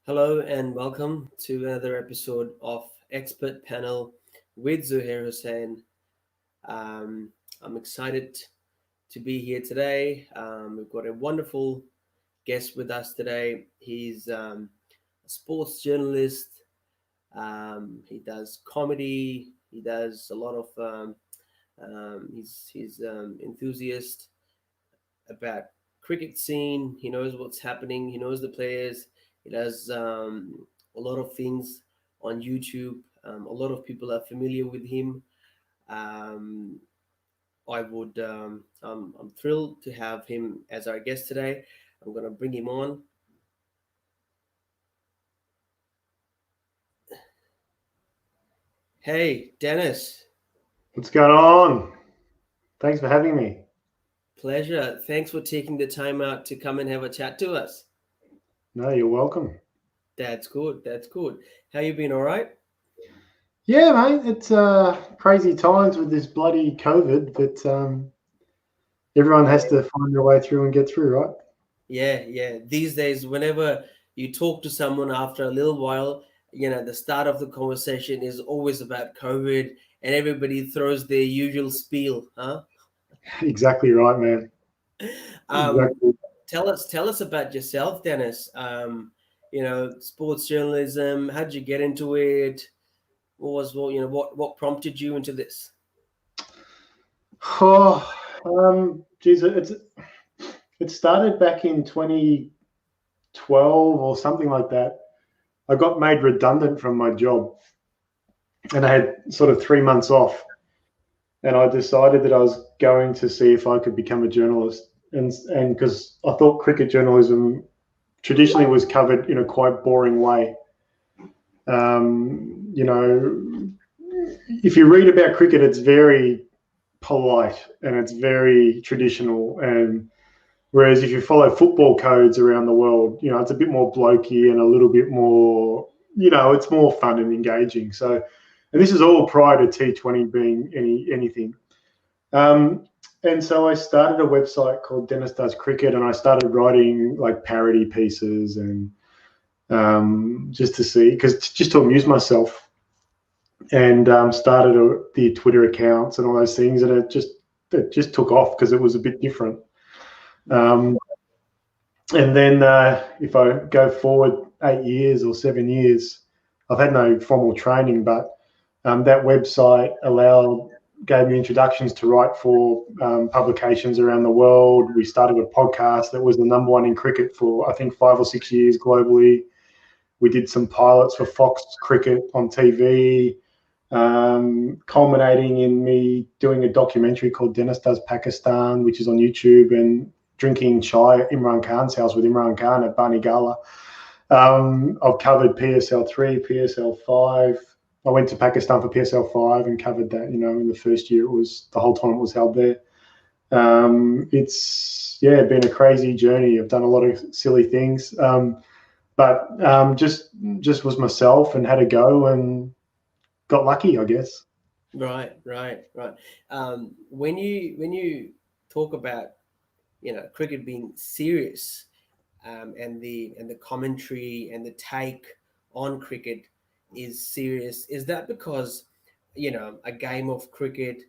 Hello and welcome to another episode of Expert Panel with Zuhair Hussain. Um, I'm excited to be here today. We've got a wonderful guest with us today. He's a sports journalist. He does comedy. He does a lot of. He's enthusiast about cricket scene. He knows what's happening. He knows the players. He does a lot of things on YouTube. A lot of people are familiar with him. Um, I'm thrilled to have him as our guest today. I'm going to bring him on. Hey, Dennis. What's going on? Thanks for having me. Pleasure. Thanks for taking the time out to come and have a chat to us. No, you're welcome. That's good. That's good. How you been? All right? Yeah, mate, it's crazy times with this bloody COVID, but everyone has to find their way through and get through, right? Yeah. These days, whenever you talk to someone after a little while, the start of the conversation is always about COVID, and everybody throws their usual spiel, huh? Exactly right, man. Um, Exactly. tell us about yourself, Dennis. Sports journalism. How'd you get into it? What prompted you into this? Oh, geez, it started back in 2012 or something like that. I got made redundant from my job, and I had sort of 3 months off. And I decided that I was going to see if I could become a journalist, and because I thought cricket journalism traditionally was covered in a quite boring way. You know, if you read about cricket, it's very polite and it's very traditional, and whereas if you follow football codes around the world, it's a bit more blokey and a little bit more, it's more fun and engaging. So, and this is all prior to T20 being anything. And so I started a website called Dennis Does Cricket, and I started writing like parody pieces and just to see, just to amuse myself, and started the Twitter accounts and all those things, and it just took off because it was a bit different. And then if I go forward 8 years or 7 years, I've had no formal training, but that website gave me introductions to write for publications around the world. We started a podcast that was the number one in cricket for, I think, 5 or 6 years globally. We did some pilots for Fox Cricket on TV, culminating in me doing a documentary called Dennis Does Pakistan, which is on YouTube, and drinking chai at Imran Khan's house with Imran Khan at Bani Gala. I've covered PSL 3, PSL 5. I went to Pakistan for PSL 5 and covered that, in the first year the whole tournament was held there. It's been a crazy journey. I've done a lot of silly things, but just was myself and had a go and got lucky, I guess. Right. When you talk about cricket being serious, and the commentary and the take on cricket is serious, is that because a game of cricket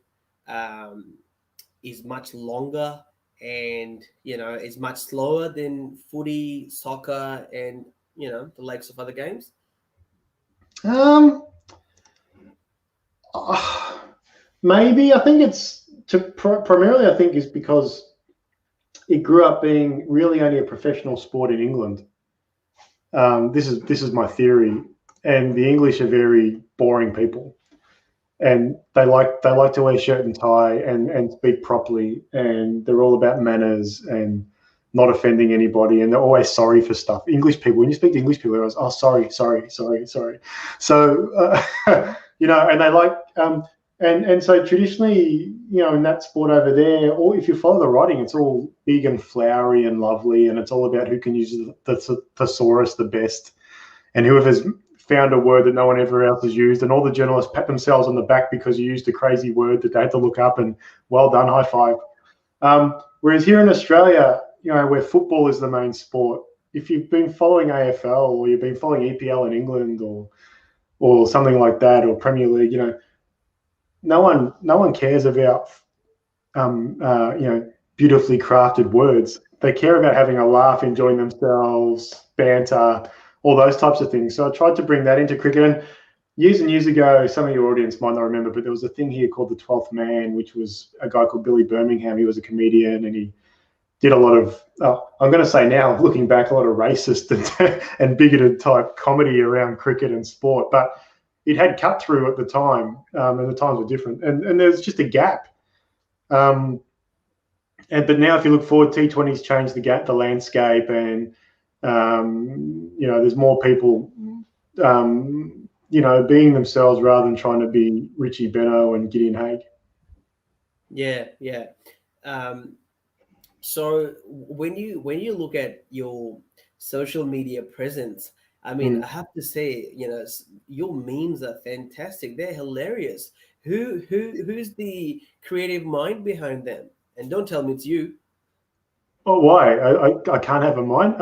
is much longer and is much slower than footy, soccer, and the likes of other games? Maybe I think it's primarily, I think, is because it grew up being really only a professional sport in England. This is my theory, and the English are very boring people, and they like to wear shirt and tie and speak properly, and they're all about manners and not offending anybody, and they're always sorry for stuff. English people, when you speak to English people, they're always, oh, sorry. So and they like and so traditionally, in that sport over there, or if you follow the writing, it's all big and flowery and lovely, and it's all about who can use the thesaurus the best, and whoever's found a word that no one ever else has used, and all the journalists pat themselves on the back because you used a crazy word that they had to look up, and well done, high five. Whereas here in Australia, where football is the main sport, if you've been following AFL or you've been following EPL in England or something like that, or Premier League, no one cares about beautifully crafted words. They care about having a laugh, enjoying themselves, banter, all those types of things. So I tried to bring that into cricket. And years and years ago, some of your audience might not remember, but there was a thing here called the 12th Man, which was a guy called Billy Birmingham. He was a comedian, and he did a lot of, I'm going to say now, looking back, a lot of racist and bigoted type comedy around cricket and sport. But it had cut through at the time, and the times were different. And there's just a gap. But now, if you look forward, T20's changed the landscape, and there's more people, being themselves rather than trying to be Richie Beno and Gideon Haigh. Yeah. So when you look at your social media presence, I mean, I have to say, your memes are fantastic. They're hilarious. Who's the creative mind behind them? And don't tell me it's you. Oh, why? I can't have a mind.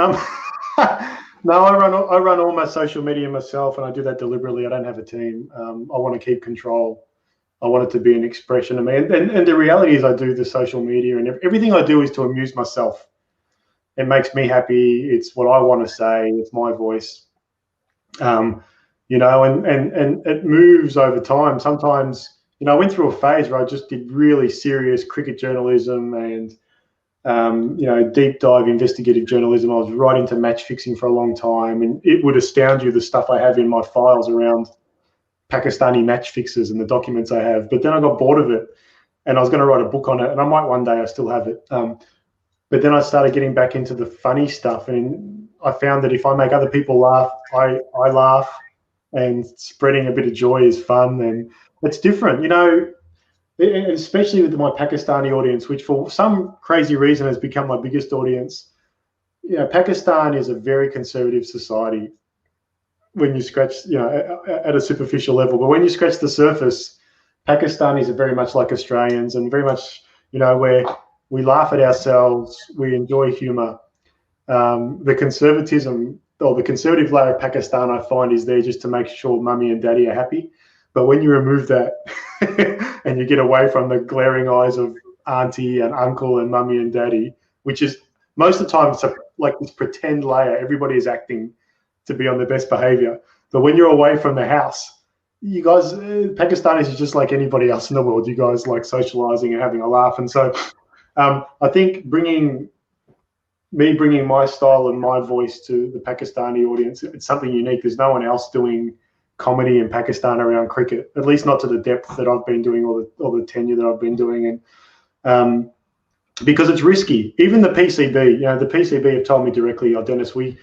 No, I run all my social media myself, and I do that deliberately. I don't have a team. I want to keep control. I want it to be an expression of me. And the reality is I do the social media, and everything I do is to amuse myself. It makes me happy. It's what I want to say. It's my voice. And it moves over time. Sometimes, I went through a phase where I just did really serious cricket journalism and, deep dive investigative journalism. I was right into match fixing for a long time, and it would astound you the stuff I have in my files around Pakistani match fixes and the documents I have. But then I got bored of it, and I was going to write a book on it, and I might one day. I still have it. But then I started getting back into the funny stuff, and I found that if I make other people laugh, I laugh, and spreading a bit of joy is fun, and it's different, especially with my Pakistani audience, which for some crazy reason has become my biggest audience. Pakistan is a very conservative society when you scratch, at a superficial level. But when you scratch the surface, Pakistanis are very much like Australians, and very much, where we laugh at ourselves, we enjoy humour. The conservatism or the conservative layer of Pakistan, I find, is there just to make sure mummy and daddy are happy. But when you remove that and you get away from the glaring eyes of auntie and uncle and mummy and daddy, which is most of the time it's like this pretend layer, everybody is acting to be on their best behavior. But when you're away from the house, you guys, Pakistanis are just like anybody else in the world. You guys like socializing and having a laugh. And so I think bringing my style and my voice to the Pakistani audience, it's something unique. There's no one else doing comedy in Pakistan around cricket, at least not to the depth that I've been doing, or the tenure that I've been doing. And because it's risky. Even the PCB, the PCB have told me directly, Dennis, one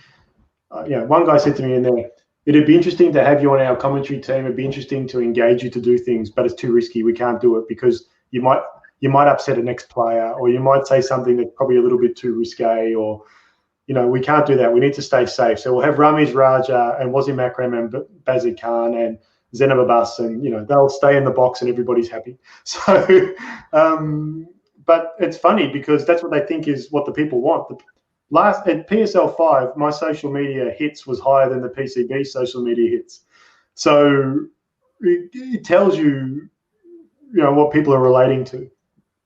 guy said to me in there, it'd be interesting to have you on our commentary team. It'd be interesting to engage you to do things, but it's too risky. We can't do it because you might upset an ex-player, or you might say something that's probably a little bit too risque, or, we can't do that. We need to stay safe. So we'll have Ramiz Raja and Wasim Akram and Bazir Khan and Zainab Abbas, and, they'll stay in the box and everybody's happy. So, but it's funny because that's what they think is what the people want. At PSL 5, my social media hits was higher than the PCB social media hits. So it tells you, what people are relating to.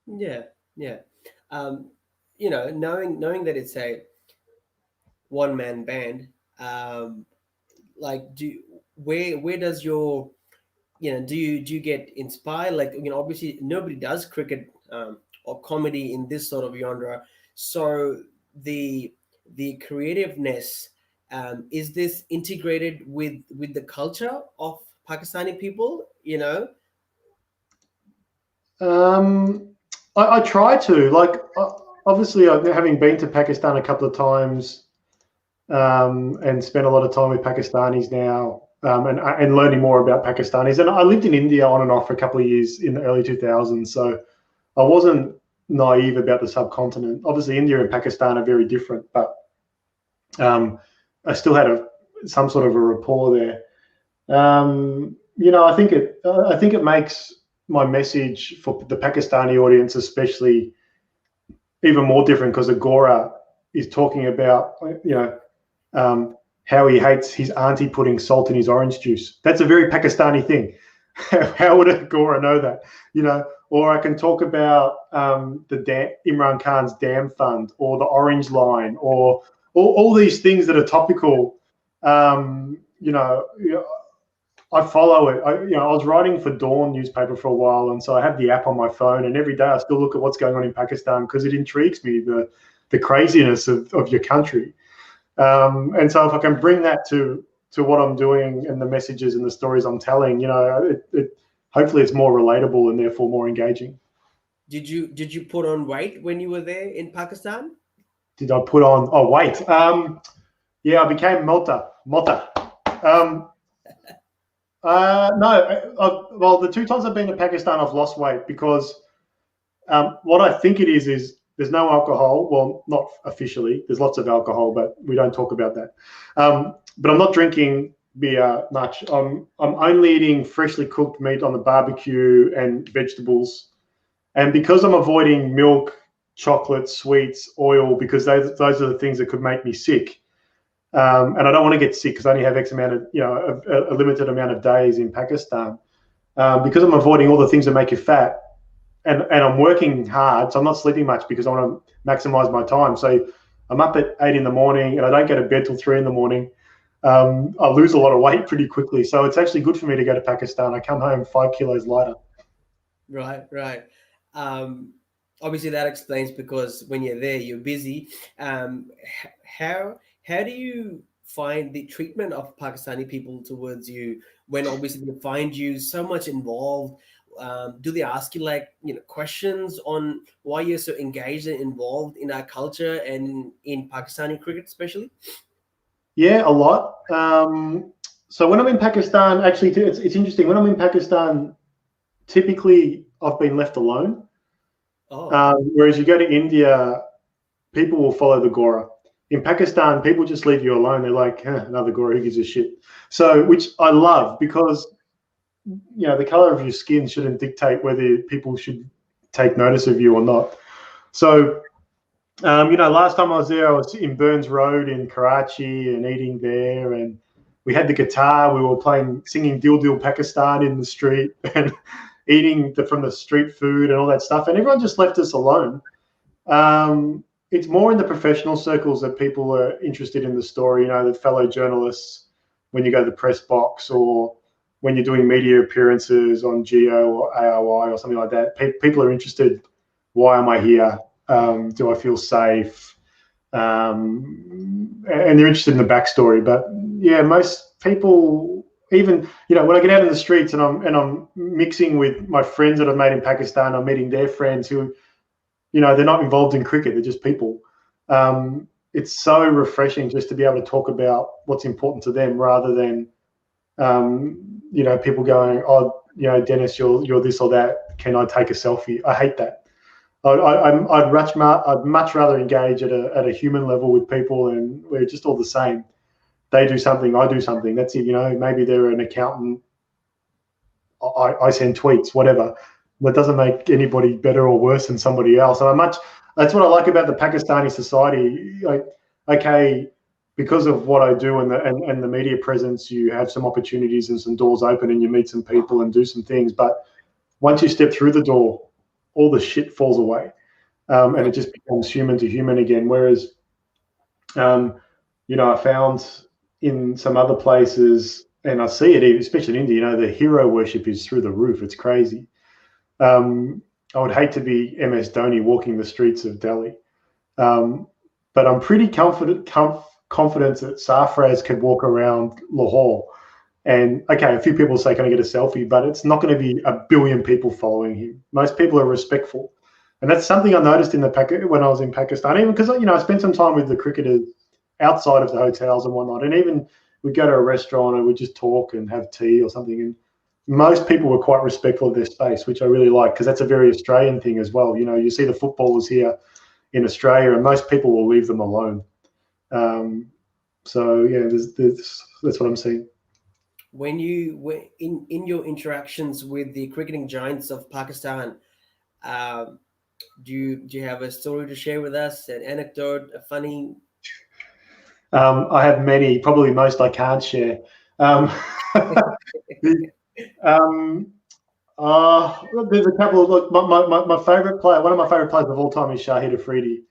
Yeah. Knowing that it's a one-man band, where does your, do you get inspired? Like, obviously nobody does cricket or comedy in this sort of genre. So the creativeness, is this integrated with the culture of Pakistani people? I try to, obviously, having been to Pakistan a couple of times, and spent a lot of time with Pakistanis now, and learning more about Pakistanis. And I lived in India on and off for a couple of years in the early 2000s, so I wasn't naive about the subcontinent. Obviously, India and Pakistan are very different, but I still had some sort of a rapport there. I think it makes my message for the Pakistani audience, especially, even more different, because Agora is talking about, How he hates his auntie putting salt in his orange juice. That's a very Pakistani thing. How would a Gora know that? Or I can talk about Imran Khan's dam fund, or the Orange Line, or all these things that are topical. I follow it. I was writing for Dawn newspaper for a while, and so I have the app on my phone, and every day I still look at what's going on in Pakistan because it intrigues me, the craziness of your country. And so if I can bring that to what I'm doing and the messages and the stories I'm telling, hopefully it's more relatable and therefore more engaging. Did you put on weight when you were there in Pakistan? Did I put on? Oh, weight. Yeah, I became Mota. No. Well, the 2 times I've been to Pakistan, I've lost weight because what I think it is there's no alcohol. Well, not officially. There's lots of alcohol, but we don't talk about that. But I'm not drinking beer much. I'm only eating freshly cooked meat on the barbecue and vegetables. And because I'm avoiding milk, chocolate, sweets, oil, because those are the things that could make me sick. And I don't want to get sick because I only have X amount of, a limited amount of days in Pakistan. Because I'm avoiding all the things that make you fat, and I'm working hard, so I'm not sleeping much because I want to maximize my time. So I'm up at 8 in the morning and I don't go to bed till 3 in the morning. I lose a lot of weight pretty quickly. So it's actually good for me to go to Pakistan. I come home 5 kilos lighter. Right. Obviously that explains, because when you're there, you're busy. How do you find the treatment of Pakistani people towards you when obviously they find you so much involved? Do they ask you questions on why you're so engaged and involved in our culture and in Pakistani cricket especially? Yeah, a lot. So when I'm in Pakistan, actually, it's interesting. When I'm in Pakistan, typically I've been left alone. Whereas you go to India, people will follow the Gora. In Pakistan, people just leave you alone. They're like, another Gora, who gives a shit? So, which I love, because the color of your skin shouldn't dictate whether people should take notice of you or not. So, last time I was there, I was in Burns Road in Karachi and eating there, and we had the guitar. We were singing Dil Dil Pakistan in the street and eating from the street food and all that stuff. And everyone just left us alone. It's more in the professional circles that people are interested in the story, the fellow journalists, when you go to the press box, or when you're doing media appearances on Geo or ARY or something like that. People are interested. Why am I here? Do I feel safe? And they're interested in the backstory. But yeah, most people, even when I get out in the streets and I'm mixing with my friends that I've made in Pakistan, I'm meeting their friends who, they're not involved in cricket. They're just people. It's so refreshing just to be able to talk about what's important to them, rather than people going, oh, Dennis, you're this or that. Can I take a selfie? I hate that. I'd much rather engage at a human level with people, and we're just all the same. They do something, I do something. That's it. Maybe they're an accountant. I send tweets, whatever. That doesn't make anybody better or worse than somebody else. And that's what I like about the Pakistani society. Okay, because of what I do and the media presence, you have some opportunities and some doors open, and you meet some people and do some things. But once you step through the door, all the shit falls away, and it just becomes human to human again. Whereas, I found in some other places, and I see it, especially in India, the hero worship is through the roof. It's crazy. I would hate to be MS Dhoni walking the streets of Delhi, but I'm pretty confident that Sarfraz could walk around Lahore. And okay, a few people say, can I get a selfie? But it's not going to be a billion people following him. Most people are respectful. And that's something I noticed when I was in Pakistan, even because, I spent some time with the cricketers outside of the hotels and whatnot. And even we'd go to a restaurant and we'd just talk and have tea or something. And most people were quite respectful of their space, which I really like, because that's a very Australian thing as well. You see the footballers here in Australia, and most people will leave them alone. So yeah, that's what I'm seeing. When you in your interactions with the cricketing giants of Pakistan, do you have a story to share with us, an anecdote, a funny? I have many, probably most I can't share. Um, um, there's a couple of look. My favorite player, one of my favorite players of all time, is Shahid Afridi.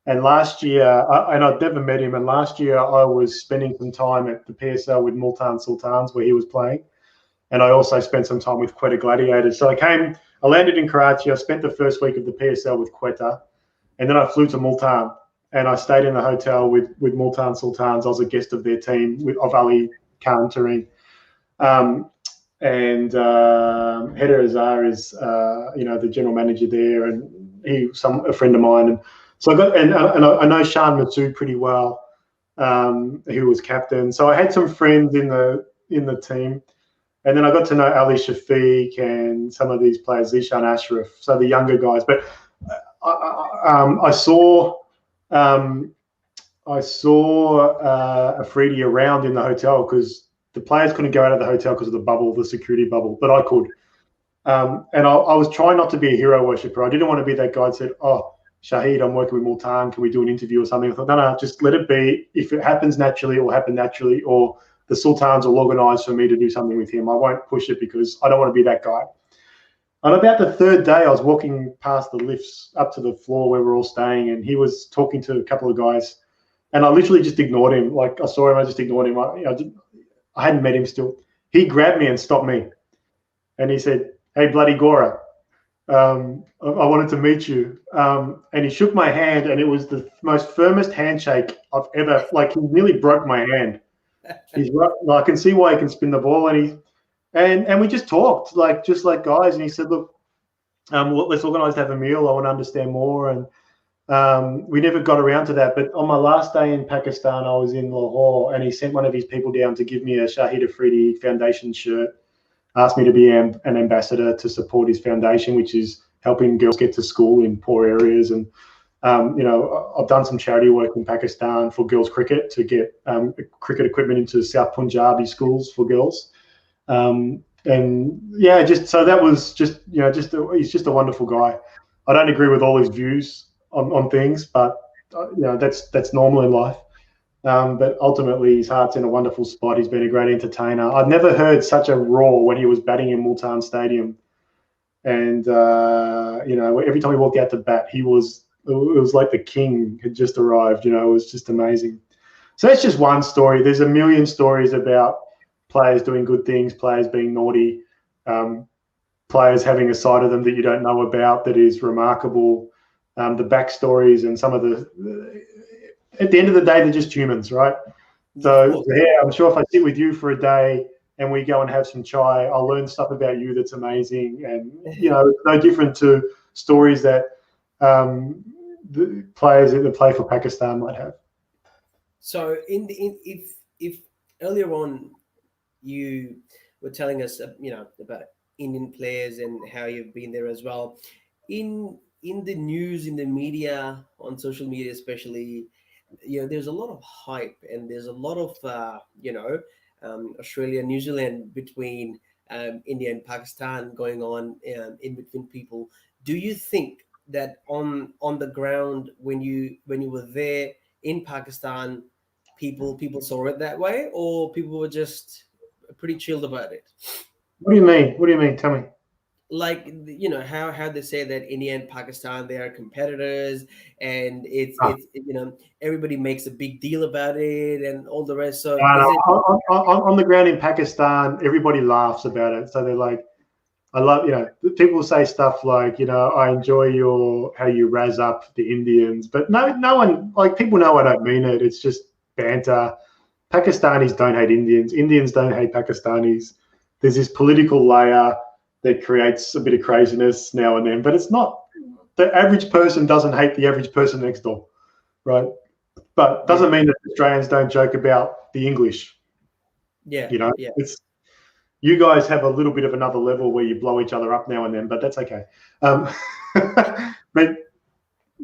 And last year, and I'd never met him. And last year, I was spending some time at the PSL with Multan Sultans, where he was playing. And I also spent some time with Quetta Gladiators. So I landed in Karachi. I spent the first week of the PSL with Quetta, and then I flew to Multan, and I stayed in the hotel with Multan Sultans. I was a guest of their team of Ali Khan Tareen. And Haider Azhar is the general manager there, and a friend of mine, and so I got and I know Shan Matsood pretty well, who was captain. So I had some friends in the team, and then I got to know Ali Shafiq and some of these players, Zishan Ashraf, so the younger guys. But I saw Afridi around in the hotel because the players couldn't go out of the hotel because of the bubble, the security bubble, but I could. And I was trying not to be a hero worshipper. I didn't want to be that guy that said, "Oh, Shahid, I'm working with Multan. Can we do an interview or something?" I thought, no, just let it be. If it happens naturally, it will happen naturally, or the Sultans will organise for me to do something with him. I won't push it because I don't want to be that guy. On about the third day, I was walking past the lifts up to the floor where we're all staying, and he was talking to a couple of guys, and I literally just ignored him. Like I saw him, I just ignored him. I hadn't met him still. He grabbed me and stopped me, and he said, "Hey, bloody Gora, I wanted to meet you." And he shook my hand, and it was the most firmest handshake I've ever. Like he nearly broke my hand. He's right. I can see why he can spin the ball, and we just talked just like guys. And he said, "Look, let's organise to have a meal. I want to understand more." And we never got around to that. But on my last day in Pakistan, I was in Lahore, and he sent one of his people down to give me a Shahid Afridi Foundation shirt. Asked me to be an ambassador to support his foundation, which is helping girls get to school in poor areas. And I've done some charity work in Pakistan for girls cricket to get cricket equipment into South Punjabi schools for girls. And yeah, just so that was he's just a wonderful guy. I don't agree with all his views on things, but that's normal in life. But ultimately, his heart's in a wonderful spot. He's been a great entertainer. I've never heard such a roar when he was batting in Multan Stadium. And, every time he walked out to bat, it was like the king had just arrived. It was just amazing. So that's just one story. There's a million stories about players doing good things, players being naughty, players having a side of them that you don't know about that is remarkable. The backstories and some of at the end of the day, they're just humans, right? So yeah, I'm sure if I sit with you for a day and we go and have some chai, I'll learn stuff about you that's amazing, and no different to stories that the players that play for Pakistan might have. So if earlier on you were telling us about Indian players and how you've been there as well, in the news, in the media, on social media especially, there's a lot of hype and there's a lot of Australia, New Zealand between India and Pakistan going on in between people. Do you think that on the ground when you were there in Pakistan, people saw it that way, or people were just pretty chilled about it? What do you mean? What do you mean? Tell me. Like how they say that India and Pakistan, they are competitors, and it's everybody makes a big deal about it and all the rest. So on the ground in Pakistan, everybody laughs about it. So they're like, I love, people say stuff like, I enjoy how you razz up the Indians, but no one, like, people know I don't mean it. It's just banter. Pakistanis don't hate Indians. Indians don't hate Pakistanis. There's this political layer that creates a bit of craziness now and then, but it's not, the average person doesn't hate the average person next door, right? But doesn't mean that Australians don't joke about the English. It's, you guys have a little bit of another level where you blow each other up now and then, but that's okay. But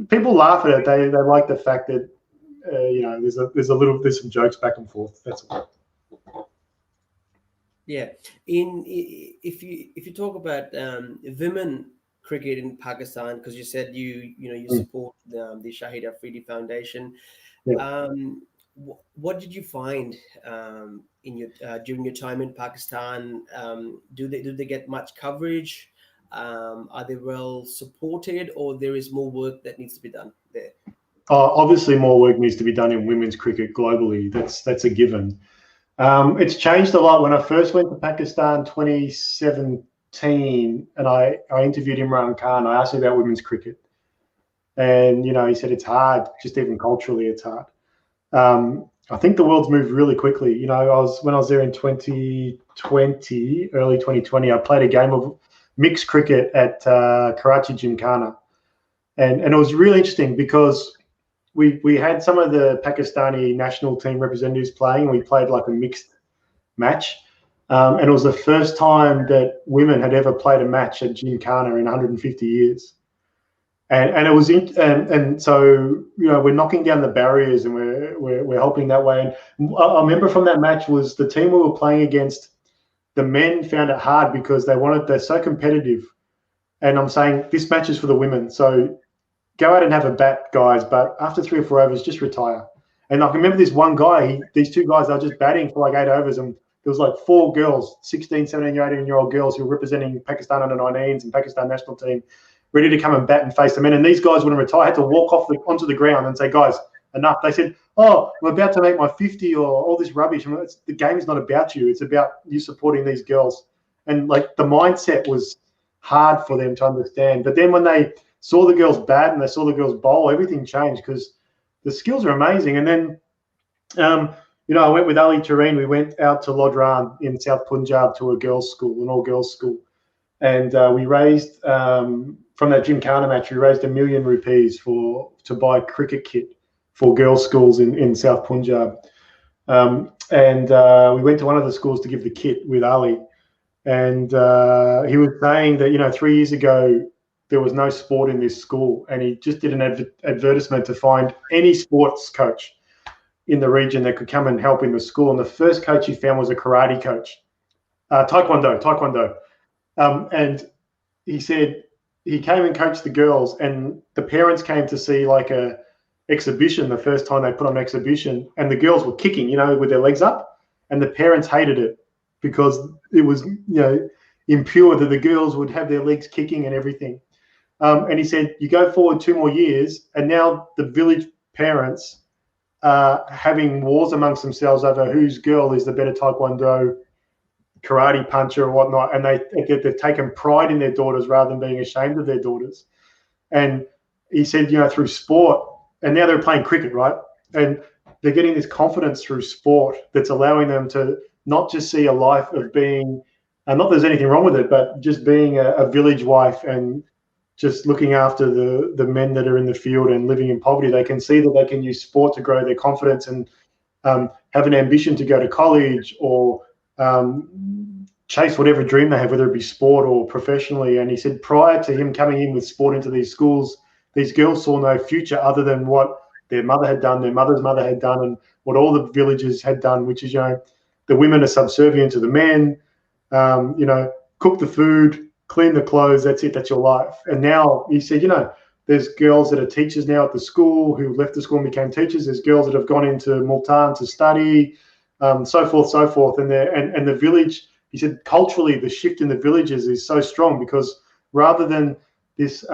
people laugh at it. They like the fact that there's some jokes back and forth. That's all. Yeah. If you talk about women cricket in Pakistan, because you said you support the Shahid Afridi Foundation. Yeah. what did you find in your during your time in Pakistan? Do they get much coverage? Are they well supported, or there is more work that needs to be done there? Obviously, more work needs to be done in women's cricket globally. That's a given. It's changed a lot. When I first went to Pakistan 2017, and I interviewed Imran Khan, I asked him about women's cricket. And, he said it's hard, just even culturally, it's hard. I think the world's moved really quickly. When I was there in 2020, early 2020, I played a game of mixed cricket at Karachi Gymkhana. And it was really interesting because we had some of the Pakistani national team representatives playing, and we played like a mixed match. And it was the first time that women had ever played a match at Gymkhana in 150 years. And it was and so we're knocking down the barriers, and we're helping that way. And I remember from that match was the team we were playing against. The men found it hard because they're so competitive, and I'm saying this match is for the women. So go out and have a bat, guys, but after 3 or 4 overs, just retire. And I can remember this one guy, these two guys, they were just batting for like 8 overs, and there was like 4 girls, 16, 17, 18-year-old girls who were representing Pakistan under 19s and Pakistan national team, ready to come and bat and face the men. And these guys wouldn't retire. I had to walk onto the ground and say, guys, enough. They said, oh, I'm about to make my 50 or all this rubbish. The game is not about you. It's about you supporting these girls. And like the mindset was hard for them to understand. But then when they saw the girls bat and they saw the girls bowl, everything changed because the skills are amazing. And then, I went with Ali Tareen. We went out to Lodran in South Punjab to a girls' school, an all-girls school. And we raised, from that Gymkhana match, we raised $1 million rupees to buy cricket kit for girls' schools in South Punjab. And we went to one of the schools to give the kit with Ali. And he was saying that, 3 years ago, there was no sport in this school. And he just did an advertisement to find any sports coach in the region that could come and help in the school. And the first coach he found was a karate coach, Taekwondo. And he said he came and coached the girls, and the parents came to see like a exhibition the first time they put on an exhibition, and the girls were kicking, with their legs up, and the parents hated it because it was, impure that the girls would have their legs kicking and everything. And he said, you go forward 2 more years, and now the village parents are having wars amongst themselves over whose girl is the better Taekwondo karate puncher or whatnot, and they've taken pride in their daughters rather than being ashamed of their daughters. And he said, through sport, and now they're playing cricket, right? And they're getting this confidence through sport that's allowing them to not just see a life of being, and not that there's anything wrong with it, but just being a village wife and just looking after the men that are in the field and living in poverty. They can see that they can use sport to grow their confidence and have an ambition to go to college or chase whatever dream they have, whether it be sport or professionally. And he said prior to him coming in with sport into these schools, these girls saw no future other than what their mother had done, their mother's mother had done, and what all the villages had done, which is, the women are subservient to the men, cook the food, clean the clothes, that's it, that's your life. And now he said, there's girls that are teachers now at the school who left the school and became teachers. There's girls that have gone into Multan to study, so forth. And the village, he said, culturally, the shift in the villages is so strong because rather than this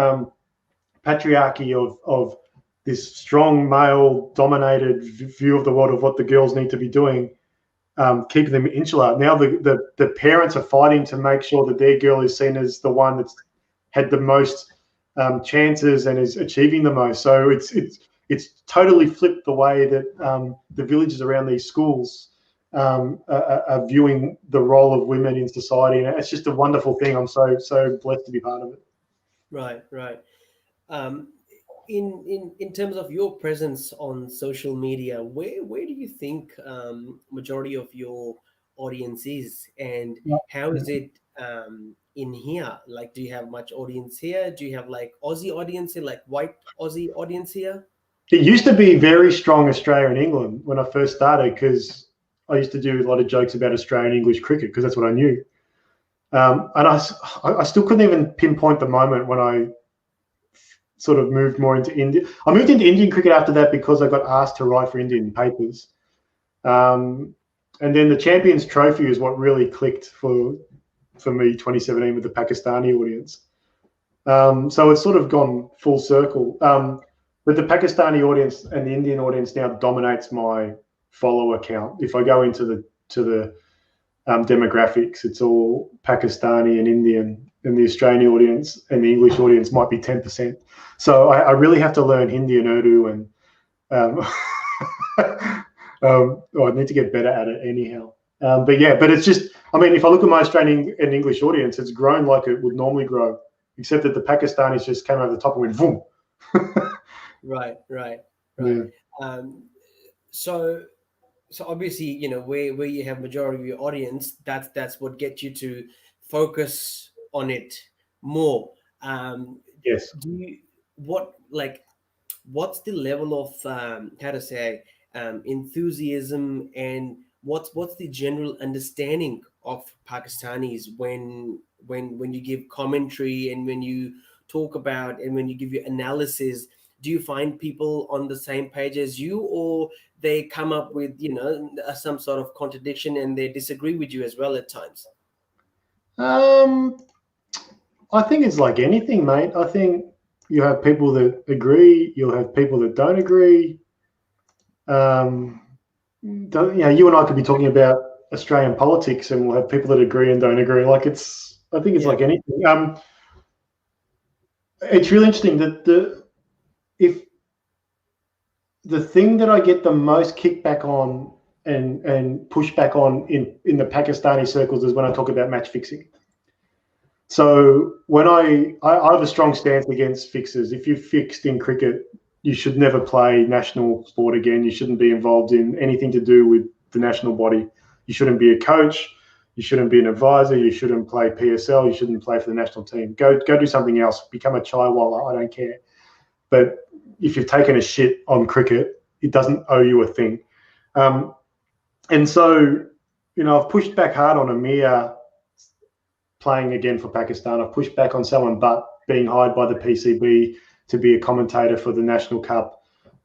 patriarchy of this strong male-dominated view of the world of what the girls need to be doing, keeping them insular. Now the parents are fighting to make sure that their girl is seen as the one that's had the most chances and is achieving the most. So it's totally flipped the way that the villages around these schools are viewing the role of women in society, and it's just a wonderful thing. I'm so blessed to be part of it. Right. In terms of your presence on social media, where do you think majority of your audience is, and how is it in here? Like, do you have much audience here? Do you have like Aussie audience here, like white Aussie audience here? It used to be very strong Australia and England when I first started, because I used to do a lot of jokes about Australian English cricket because that's what I knew. And I still couldn't even pinpoint the moment when I sort of moved more into India. I moved into Indian cricket after that because I got asked to write for Indian papers. And then the Champions Trophy is what really clicked for me 2017 with the Pakistani audience. So it's sort of gone full circle. But the Pakistani audience and the Indian audience now dominates my follower count. If I go into the demographics, it's all Pakistani and Indian, and the Australian audience and the English audience might be 10%. So I really have to learn Hindi and Urdu, and I need to get better at it anyhow. But it's just, I mean, if I look at my Australian and English audience, it's grown like it would normally grow, except that the Pakistanis just came over the top and went boom. Right. Yeah. So obviously, you know, where you have majority of your audience, that's what gets you to focus on it more. Yes. What's the level of enthusiasm, and what's the general understanding of Pakistanis when you give commentary and when you talk about and when you give your analysis? Do you find people on the same page as you, or they come up with, you know, some sort of contradiction and they disagree with you as well at times? I think it's like anything, mate. I think you have people that agree, you'll have people that don't agree. You know, you and I could be talking about Australian politics, and we'll have people that agree and don't agree. I think it's like anything. It's really interesting that if the thing that I get the most kickback on and pushback on in the Pakistani circles is when I talk about match fixing. So when I have a strong stance against fixers. If you've fixed in cricket, you should never play national sport again. You shouldn't be involved in anything to do with the national body. You shouldn't be a coach. You shouldn't be an advisor. You shouldn't play PSL. You shouldn't play for the national team. Go do something else. Become a chaiwala. I don't care. But if you've taken a shit on cricket, it doesn't owe you a thing. And so, you know, I've pushed back hard on Amir playing again for Pakistan. I've pushed back on Salman Butt being hired by the PCB to be a commentator for the National Cup.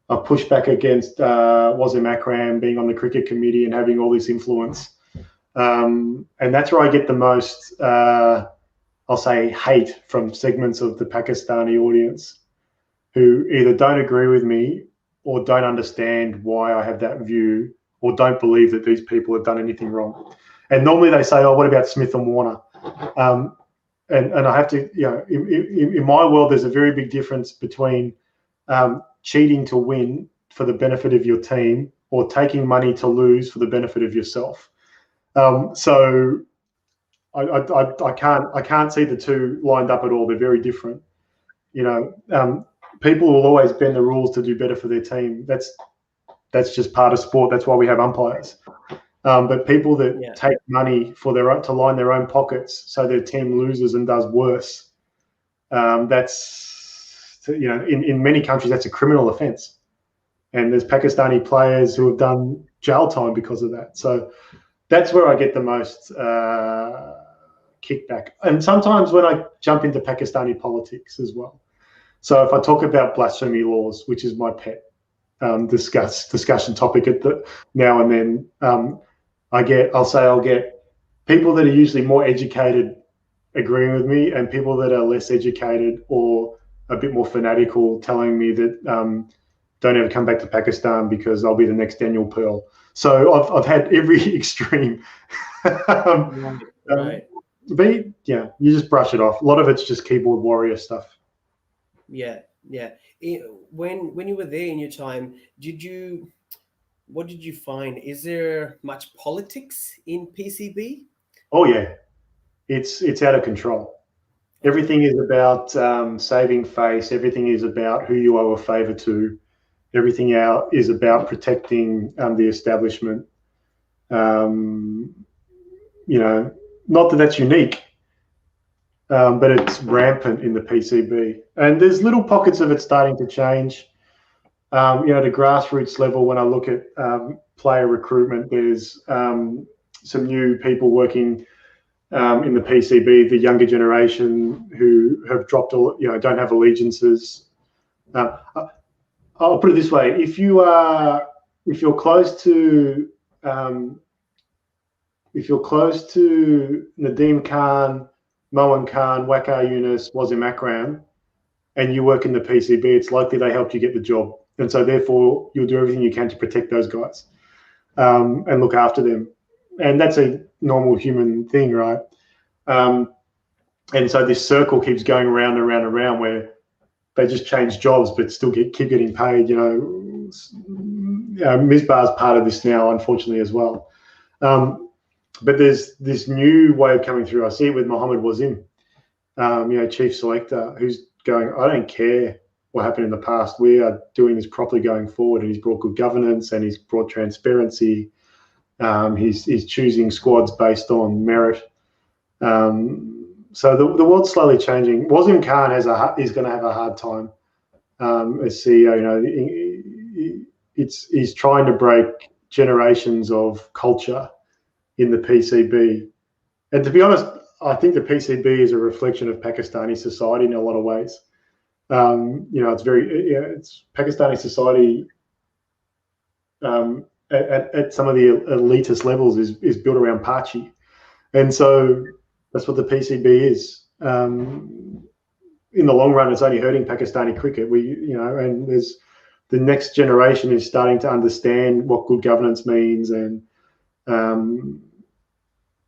I've pushed back against Wasim Akram being on the cricket committee and having all this influence. And that's where I get the most, I'll say, hate from segments of the Pakistani audience who either don't agree with me or don't understand why I have that view or don't believe that these people have done anything wrong. And normally they say, oh, what about Smith and Warner? And I have to, you know, in my world, there's a very big difference between cheating to win for the benefit of your team or taking money to lose for the benefit of yourself. So I can't see the two lined up at all. They're very different. You know, people will always bend the rules to do better for their team. That's just part of sport. That's why we have umpires. But people that take money for to line their own pockets so their team loses and does worse, that's, you know, in many countries that's a criminal offence, and there's Pakistani players who have done jail time because of that. So that's where I get the most kickback, and sometimes when I jump into Pakistani politics as well. So if I talk about blasphemy laws, which is my pet discussion topic now and then, I'll get people that are usually more educated agreeing with me, and people that are less educated or a bit more fanatical telling me that don't ever come back to Pakistan because I'll be the next Daniel Pearl. So I've had every extreme. Right. But yeah, you just brush it off. A lot of it's just keyboard warrior stuff. Yeah. When you were there in your time, what did you find? Is there much politics in PCB? Oh yeah, it's out of control. Everything is about saving face. Everything is about who you owe a favour to. Everything out is about protecting the establishment. You know, not that that's unique, but it's rampant in the PCB. And there's little pockets of it starting to change. You know, at a grassroots level, when I look at player recruitment, there's some new people working in the PCB, the younger generation who have dropped, you know, don't have allegiances. I'll put it this way: if you're close to Nadeem Khan, Moen Khan, Waqar Yunus, Wazim Akram, and you work in the PCB, it's likely they helped you get the job, and so therefore you'll do everything you can to protect those guys and look after them, and that's a normal human thing, right? And so this circle keeps going around and around and around, where they just change jobs but still keep getting paid. Misbar's part of this now, unfortunately, as well. But there's this new wave coming through. I see it with Mohammed Wazim, chief selector, who's going, I don't care what happened in the past. We are doing this properly going forward. And he's brought good governance and he's brought transparency. He's choosing squads based on merit. So the world's slowly changing. Wazim Khan is going to have a hard time as CEO. He's trying to break generations of culture in the PCB. And to be honest, I think the PCB is a reflection of Pakistani society in a lot of ways. It's Pakistani society at some of the elitist levels is built around Pachi. And so that's what the PCB is. In the long run, it's only hurting Pakistani cricket. And there's the next generation is starting to understand what good governance means, and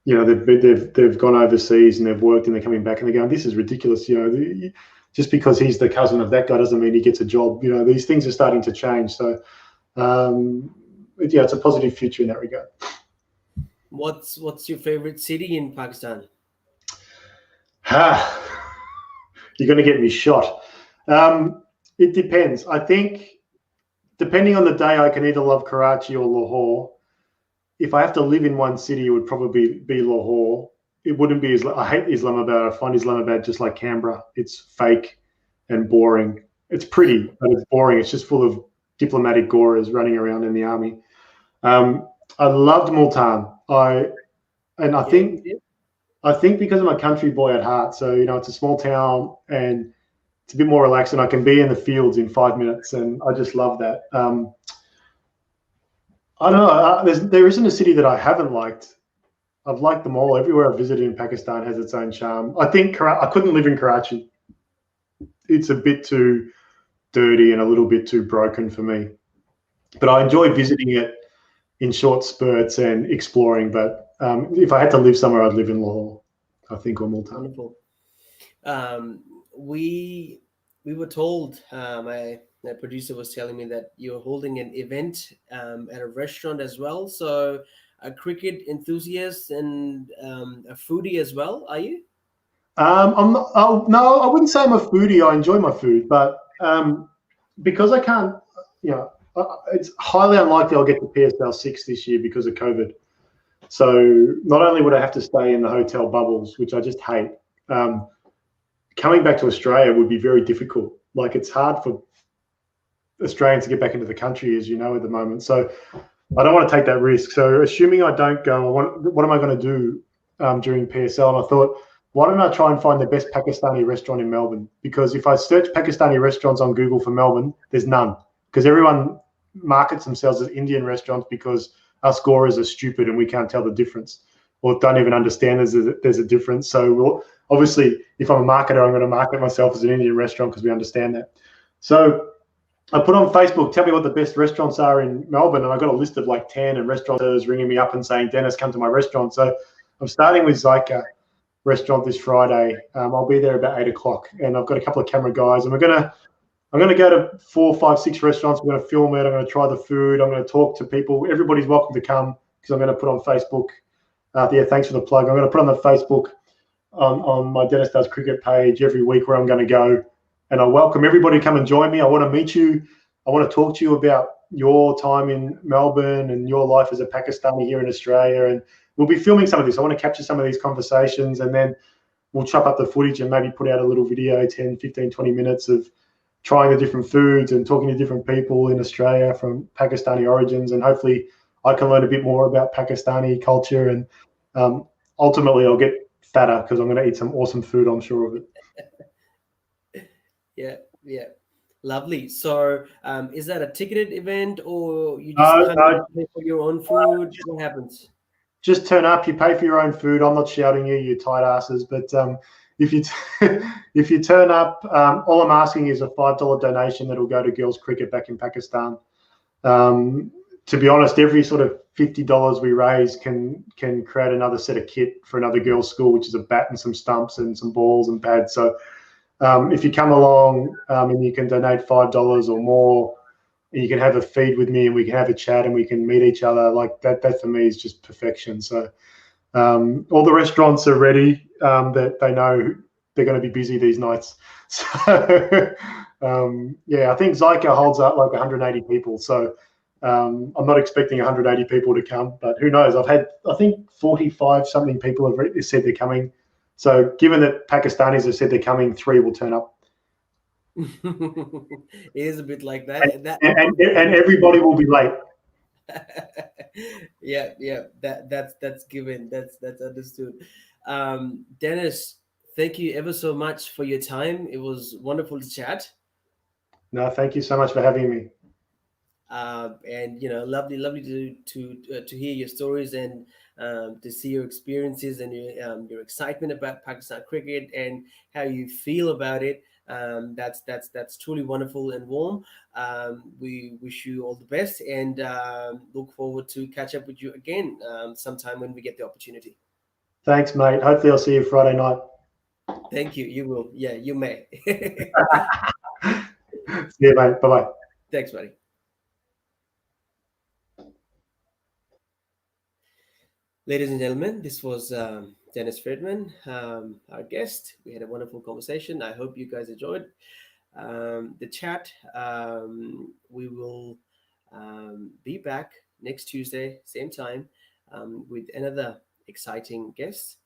they've gone overseas and they've worked and they're coming back and they're going, this is ridiculous. Just because he's the cousin of that guy doesn't mean he gets a job. These things are starting to change. So it's a positive future in that regard. What's your favorite city in Pakistan? You're going to get me shot. It depends. I think depending on the day, I can either love Karachi or Lahore. If I have to live in one city, it would probably be Lahore. It wouldn't be I hate Islamabad. I find Islamabad just like Canberra. It's fake and boring. It's pretty, but it's boring. It's just full of diplomatic goras running around in the army. I loved Multan. I think because I'm a country boy at heart, so it's a small town and it's a bit more relaxed, and I can be in the fields in 5 minutes, and I just love that. I don't know. There isn't a city that I haven't liked. I've liked them all. Everywhere I've visited in Pakistan has its own charm. I think I couldn't live in Karachi. It's a bit too dirty and a little bit too broken for me. But I enjoy visiting it in short spurts and exploring. But if I had to live somewhere, I'd live in Lahore, I think, or Multan. Wonderful. We were told, my producer was telling me that you're holding an event at a restaurant as well. So a cricket enthusiast and a foodie as well, are you? I'm not. No, I wouldn't say I'm a foodie. I enjoy my food, but because I can't, it's highly unlikely I'll get to PSL 6 this year because of COVID. So not only would I have to stay in the hotel bubbles, which I just hate, coming back to Australia would be very difficult. Like, it's hard for Australians to get back into the country, as you know, at the moment. So I don't want to take that risk. So assuming I don't go, what am I going to do during PSL? And I thought, why don't I try and find the best Pakistani restaurant in Melbourne? Because if I search Pakistani restaurants on Google for Melbourne, there's none. Because everyone markets themselves as Indian restaurants because us Goras are stupid and we can't tell the difference, or don't even understand there's a difference. So obviously, if I'm a marketer, I'm going to market myself as an Indian restaurant because we understand that. So I put on Facebook, tell me what the best restaurants are in Melbourne, and I got a list of like 10, and restaurateurs ringing me up and saying, Dennis, come to my restaurant. So I'm starting with Zyka restaurant this Friday. I'll be there about 8 o'clock, and I've got a couple of camera guys, and I'm going to go to 4, 5, 6 restaurants. I'm going to film it. I'm going to try the food. I'm going to talk to people. Everybody's welcome to come because I'm going to put on Facebook. Thanks for the plug. I'm going to put on the Facebook on my Dennis Does Cricket page every week where I'm going to go. And I welcome everybody to come and join me. I want to meet you. I want to talk to you about your time in Melbourne and your life as a Pakistani here in Australia. And we'll be filming some of this. I want to capture some of these conversations, and then we'll chop up the footage and maybe put out a little video, 10, 15, 20 minutes of trying the different foods and talking to different people in Australia from Pakistani origins. And hopefully I can learn a bit more about Pakistani culture. And ultimately I'll get fatter because I'm going to eat some awesome food, I'm sure of it. Yeah. Lovely. So, is that a ticketed event, or you just No, come no, and pay for your own food? What happens? just turn up. You pay for your own food. I'm not shouting you tight asses, but if you if you turn up, all I'm asking is a $5 donation that will go to girls cricket back in Pakistan. To be honest, every sort of $50 we raise can create another set of kit for another girls' school, which is a bat and some stumps and some balls and pads. So if you come along and you can donate $5 or more, and you can have a feed with me and we can have a chat and we can meet each other, like that for me is just perfection. So all the restaurants are ready, that they know they're going to be busy these nights. So yeah, I think Zyka holds up like 180 people. So I'm not expecting 180 people to come, but who knows? I've had, I think 45 something people have said they're coming. So given that Pakistanis have said they're coming, 3 will turn up. It is a bit like And, that. and everybody will be late. Yeah. That's given. That's understood. Dennis, thank you ever so much for your time. It was wonderful to chat. No, thank you so much for having me. And lovely to hear your stories and to see your experiences and your excitement about Pakistan cricket and how you feel about it. That's truly wonderful and warm. We wish you all the best and look forward to catch up with you again sometime when we get the opportunity. Thanks, mate. Hopefully I'll see you Friday night. Thank you. You will. Yeah, you may. See you, mate. Bye-bye. Thanks, buddy. Ladies and gentlemen, this was Dennis Freedman, our guest. We had a wonderful conversation. I hope you guys enjoyed the chat. We will be back next Tuesday, same time, with another exciting guest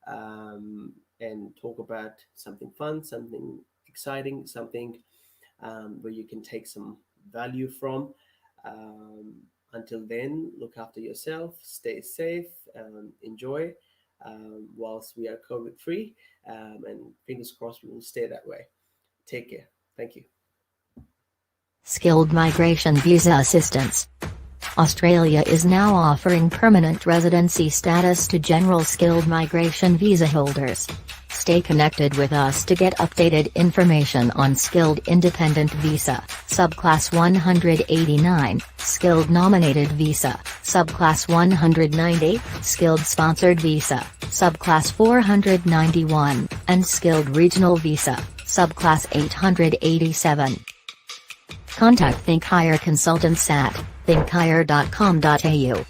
and talk about something fun, something exciting, something where you can take some value from. Until then, look after yourself, stay safe, enjoy whilst we are COVID free, and fingers crossed we will stay that way. Take care. Thank you. Skilled Migration Visa Assistance. Australia is now offering permanent residency status to general skilled migration visa holders. Stay connected with us to get updated information on Skilled Independent Visa, Subclass 189, Skilled Nominated Visa, Subclass 190, Skilled Sponsored Visa, Subclass 491, and Skilled Regional Visa, Subclass 887. Contact Think Hire Consultants at thinkhire.com.au.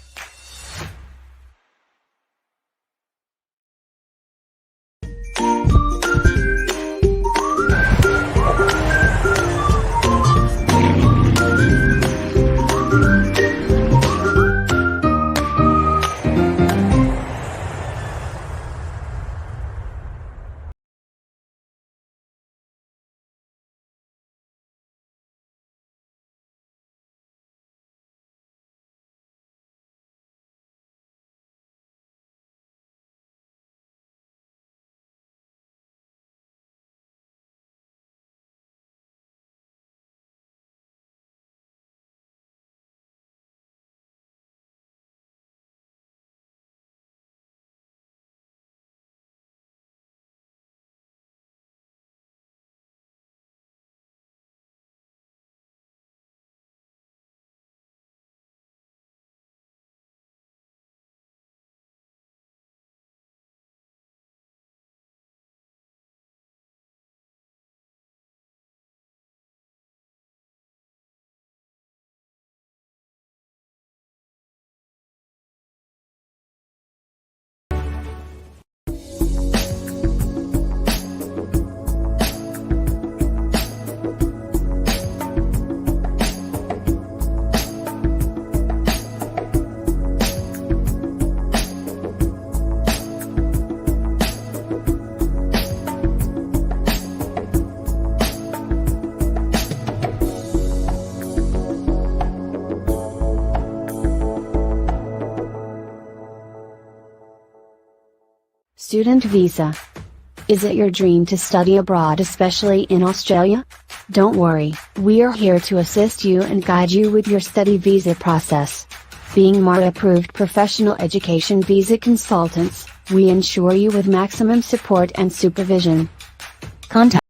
Student visa. Is it your dream to study abroad, especially in Australia? Don't worry, we are here to assist you and guide you with your study visa process. Being MARA approved professional education visa consultants, we ensure you with maximum support and supervision. Contact